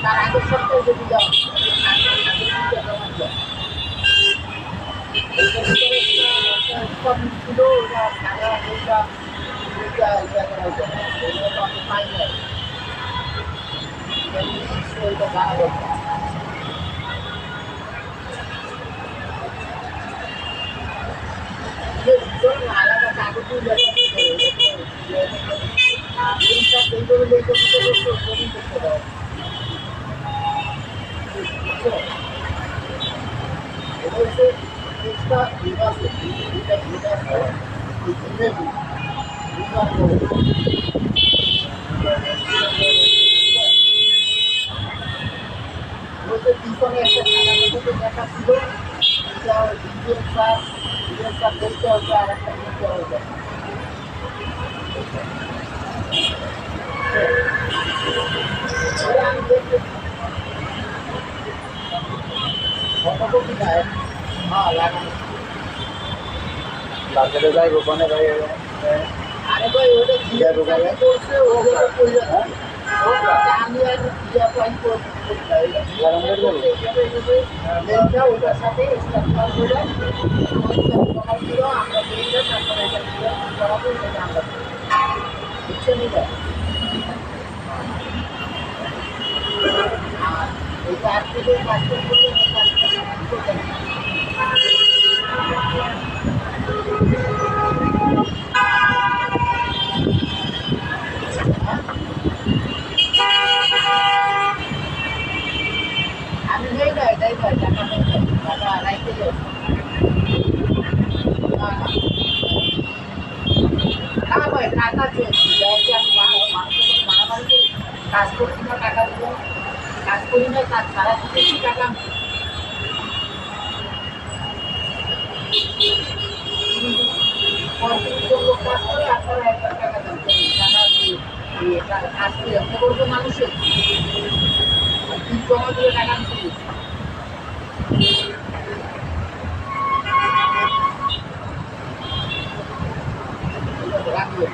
তার আগের সপ্তাহে যদি যাও ছিল ওটা সারা পাই নাই ওইটা জানা দরকার আলাদা কাগজ এটা বিভাগ পিছনে একটা দেখা ছিল দেখতে হবে আর একটা দেখতে হবে ফটোকপি দেয় হ্যাঁ লাগানো লাগাতে যাই ওখানে ভাই আরে ভাই ওটা জিয়া দোকানে করছে ওটা কইরা আমি আর জিয়া পয়েন্ট করতে লেনটা ওটার সাথে স্ট্রাকচার করে আমরা দিয়ে তারপরে এটা করাবো এটা আমরা বুঝছেন এটা আর এই কাজ থেকে কাজ করলে আমি নেই না এটাই ভাই টাকা নেই টাকা রাইতে যাও না ভাই টাকা চেয়েছি আমি মারামারি করি কাজ করছি না টাকা দিব কাজ করি না কাজ সারা দিতেছি টাকা লোক কাজ করে আপনারা 1 লাখ টাকা দেন টাকা দিয়ে কাজ করে এত করবো মানুষের জমা দিয়ে টাকা দিতে রাখবে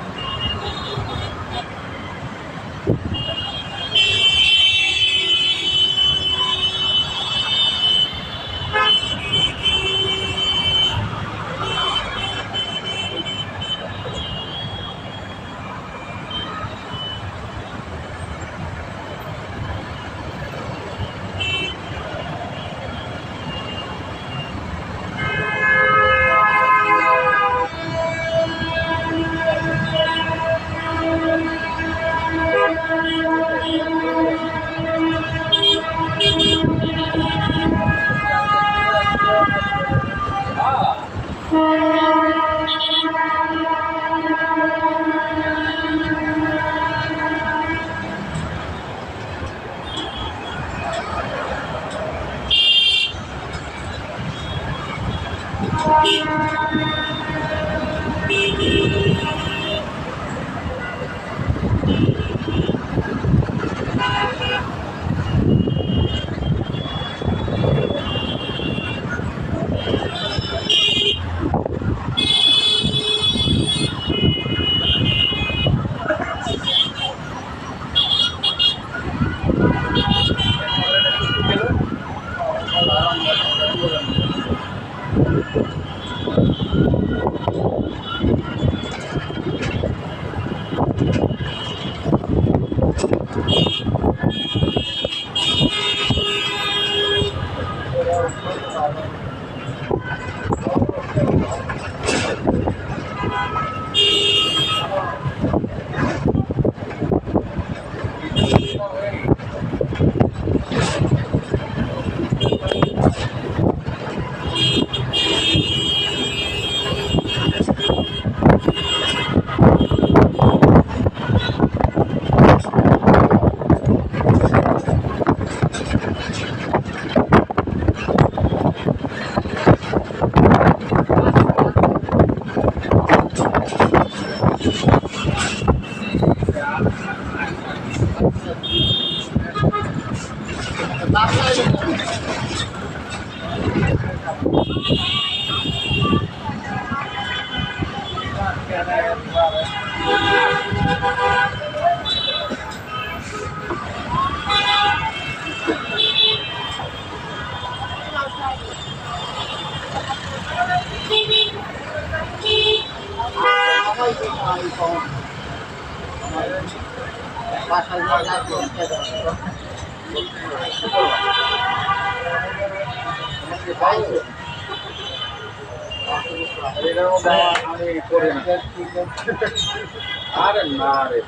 Thank you. আমি করি না আরে না রে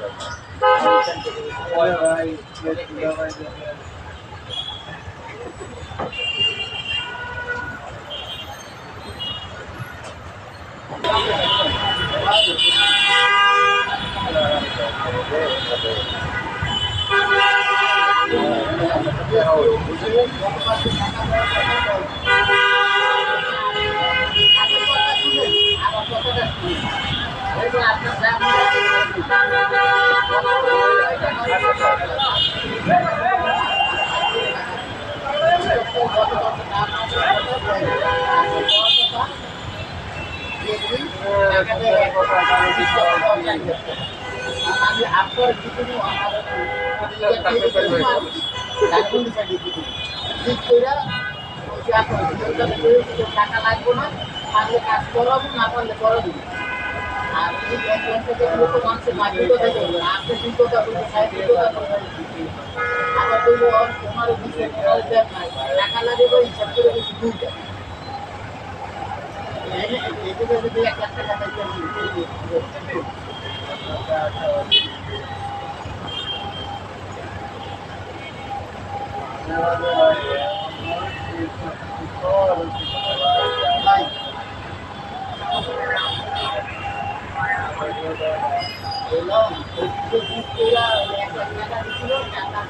আমি আপনার কিছু টাকা লাগবে না, পারলে কাজ করাবো, না পারলে করে দিবি। আর এই মানুষের বাধ্যতা থাকে আপনি বিজ্ঞতা করতে চাই বিজ্ঞতা করতে আবার বলবো তোমার টাকা লাগে হিসাব করে বেশি দুই টাকা যদি 1 লাখ টাকা দিচ্ছিল টাকা